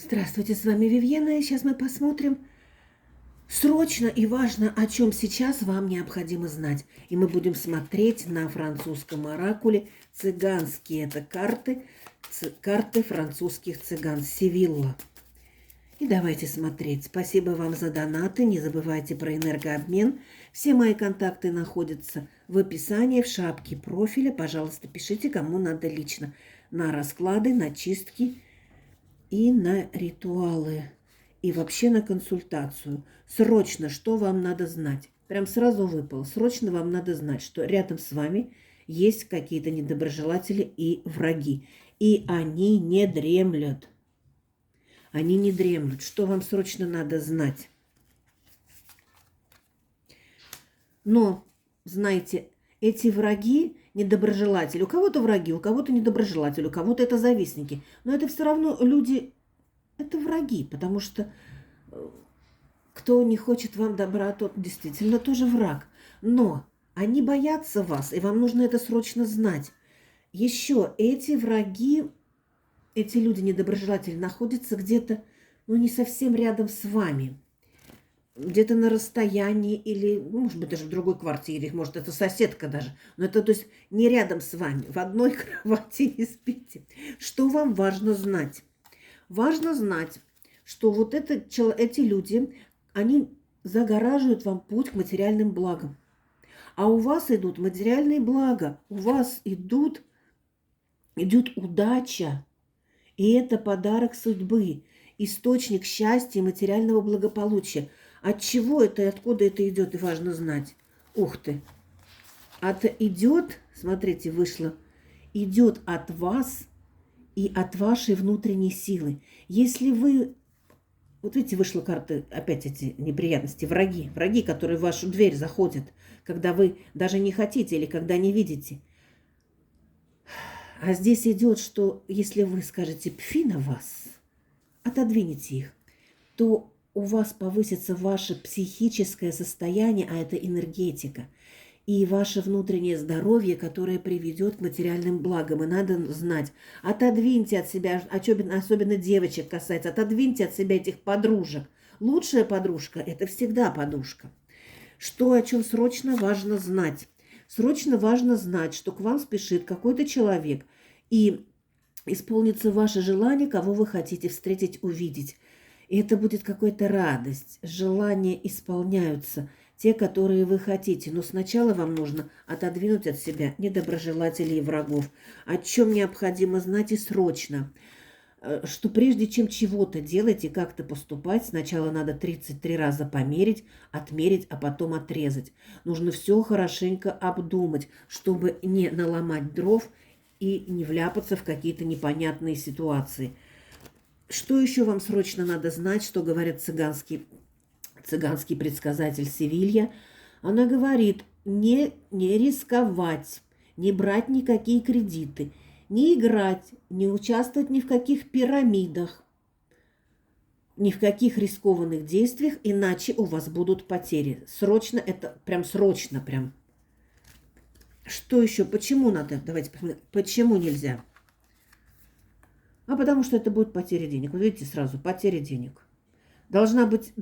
Здравствуйте, с вами Вивьена, и сейчас мы посмотрим срочно и важно, о чем сейчас вам необходимо знать. И мы будем смотреть на французском оракуле цыганские это карты французских цыган Севилла. И давайте смотреть. Спасибо вам за донаты, не забывайте про энергообмен. Все мои контакты находятся в описании, в шапке профиля. Пожалуйста, пишите, кому надо лично на расклады, на чистки и на ритуалы, и вообще на консультацию. Срочно, что вам надо знать? Прям сразу выпало. Срочно вам надо знать, что рядом с вами есть какие-то недоброжелатели и враги. И они не дремлют. Они не дремлют. Что вам срочно надо знать? Но, знаете, эти враги, недоброжелатели, у кого-то враги, у кого-то недоброжелатели, у кого-то это завистники. Но это все равно люди, это враги, потому что кто не хочет вам добра, тот действительно тоже враг. Но они боятся вас, и вам нужно это срочно знать. Еще эти враги, эти люди недоброжелатели находятся где-то, не совсем рядом с вами. Где-то на расстоянии или, может быть, даже в другой квартире, может, это соседка даже. Но это, то есть, не рядом с вами, в одной кровати не спите. Что вам важно знать? Важно знать, что вот эти люди, они загораживают вам путь к материальным благам. А у вас идут материальные блага, у вас идет удача. И это подарок судьбы, источник счастья и материального благополучия. От чего это и откуда это идет, и важно знать. Ух ты! Идет, смотрите, вышло, идет от вас и от вашей внутренней силы. Если вы, вот видите, вышла карта, опять эти неприятности, враги, которые в вашу дверь заходят, когда вы даже не хотите или когда не видите. А здесь идет, что если вы скажете «пфи на вас», отодвинете их, то у вас повысится ваше психическое состояние, а это энергетика, и ваше внутреннее здоровье, которое приведет к материальным благам. И надо знать, отодвиньте от себя, особенно девочек касается, отодвиньте от себя этих подружек. Лучшая подружка – это всегда подружка. Что, о чем срочно важно знать? Срочно важно знать, что к вам спешит какой-то человек, и исполнится ваше желание, кого вы хотите встретить, увидеть. И это будет какая-то радость. Желания исполняются, те, которые вы хотите. Но сначала вам нужно отодвинуть от себя недоброжелателей и врагов. О чем необходимо знать и срочно. Что прежде чем чего-то делать и как-то поступать, сначала надо 33 раза померить, отмерить, а потом отрезать. Нужно все хорошенько обдумать, чтобы не наломать дров и не вляпаться в какие-то непонятные ситуации. Что еще вам срочно надо знать, что говорит цыганский предсказатель Севилья? Она говорит, не рисковать, не брать никакие кредиты, не играть, не участвовать ни в каких пирамидах, ни в каких рискованных действиях, иначе у вас будут потери. Срочно, это прям срочно, прям. Что еще? Почему надо? Давайте посмотрим. Почему нельзя? А потому что это будет потеря денег. Вы видите сразу, потеря денег. Должна быть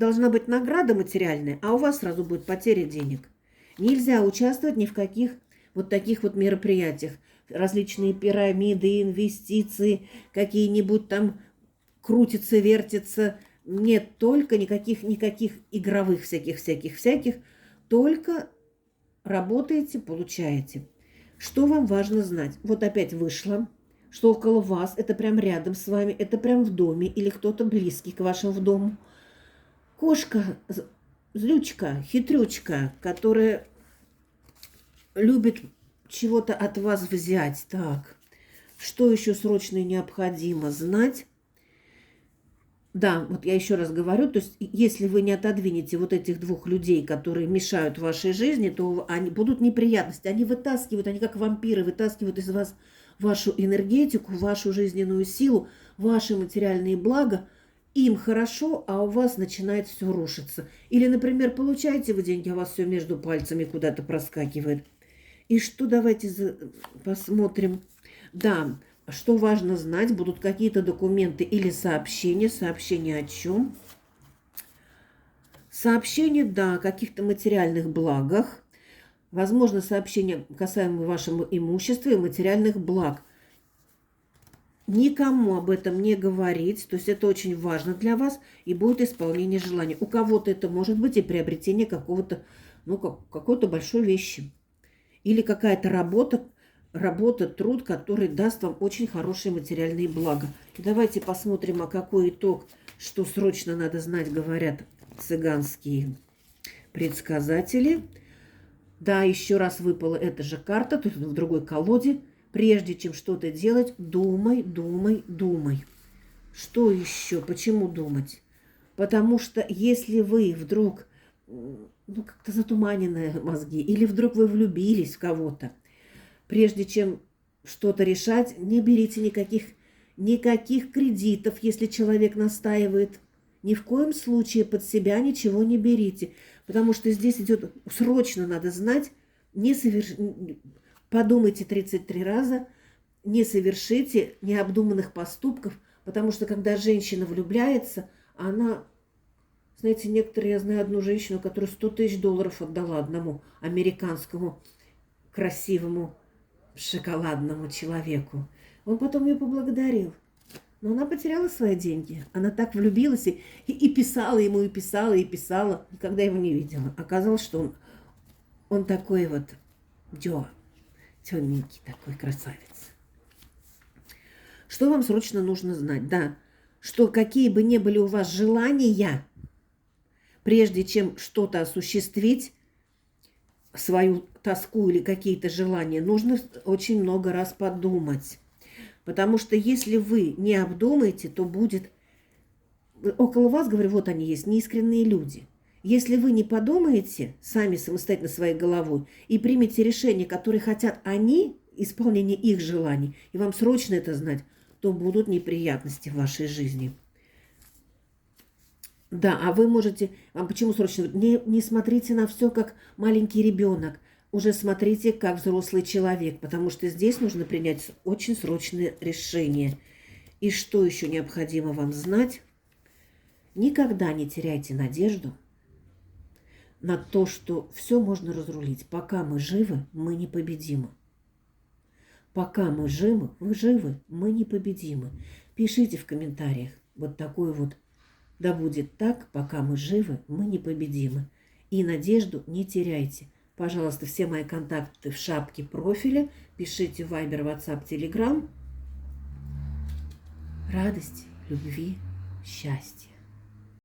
награда материальная, а у вас сразу будет потеря денег. Нельзя участвовать ни в каких вот таких вот мероприятиях. Различные пирамиды, инвестиции, какие-нибудь там крутятся, вертятся. Нет, только никаких игровых всяких. Только работаете, получаете. Что вам важно знать? Вот опять вышло, что около вас, это прям рядом с вами, это прям в доме или кто-то близкий к вашему дому. Кошка, злючка, хитрючка, которая любит чего-то от вас взять. Так, что еще срочно и необходимо знать? Да, вот я еще раз говорю, то есть если вы не отодвинете вот этих двух людей, которые мешают вашей жизни, то будут неприятности. Они вытаскивают, они как вампиры вытаскивают из вас вашу энергетику, вашу жизненную силу, ваши материальные блага. Им хорошо, а у вас начинает все рушиться. Или, например, получаете вы деньги, а у вас все между пальцами куда-то проскакивает. И что, давайте посмотрим. Да, Что важно знать? Будут какие-то документы или сообщения. Сообщения о чем? Сообщения, да, о каких-то материальных благах. Возможно, сообщения касаемо вашего имущества и материальных благ. Никому об этом не говорить, то есть это очень важно для вас, и будет исполнение желаний. У кого-то это может быть и приобретение какого-то, какой-то большой вещи. Или какая-то работа, труд, который даст вам очень хорошие материальные блага. Давайте посмотрим, а какой итог, что срочно надо знать, говорят цыганские предсказатели. Да, еще раз выпала эта же карта, тут в другой колоде. Прежде чем что-то делать, думай, думай, думай. Что еще? Почему думать? Потому что если вы вдруг, как-то затуманенные мозги, или вдруг вы влюбились в кого-то, прежде чем что-то решать, не берите никаких кредитов, если человек настаивает. Ни в коем случае под себя ничего не берите. Потому что здесь идет, срочно надо знать, подумайте 33 раза, не совершите необдуманных поступков, потому что когда женщина влюбляется, она, знаете, я знаю одну женщину, которая $100 000 отдала одному американскому красивому шоколадному человеку. Он потом ее поблагодарил. Но она потеряла свои деньги. Она так влюбилась и писала ему, и писала, и писала. Никогда его не видела. Оказалось, что он такой вот темненький такой красавец. Что вам срочно нужно знать? Да, что какие бы ни были у вас желания, прежде чем что-то осуществить, свою тоску или какие-то желания, нужно очень много раз подумать. Потому что если вы не обдумаете, то будет... Около вас, говорю, вот они есть, неискренние люди. Если вы не подумаете сами самостоятельно своей головой и примете решения, которые хотят они, исполнение их желаний, и вам срочно это знать, то будут неприятности в вашей жизни. Да, а вы можете... Вам почему срочно? Не смотрите на все как маленький ребенок. Уже смотрите как взрослый человек, потому что здесь нужно принять очень срочное решение. И что еще необходимо вам знать? Никогда не теряйте надежду на то, что все можно разрулить. Пока мы живы, мы непобедимы. Пока мы живы, мы непобедимы. Пишите в комментариях вот такой вот: да будет так, пока мы живы, мы непобедимы. И надежду не теряйте. Пожалуйста, все мои контакты в шапке профиля. Пишите в Viber, WhatsApp, Telegram. Радости, любви, счастья.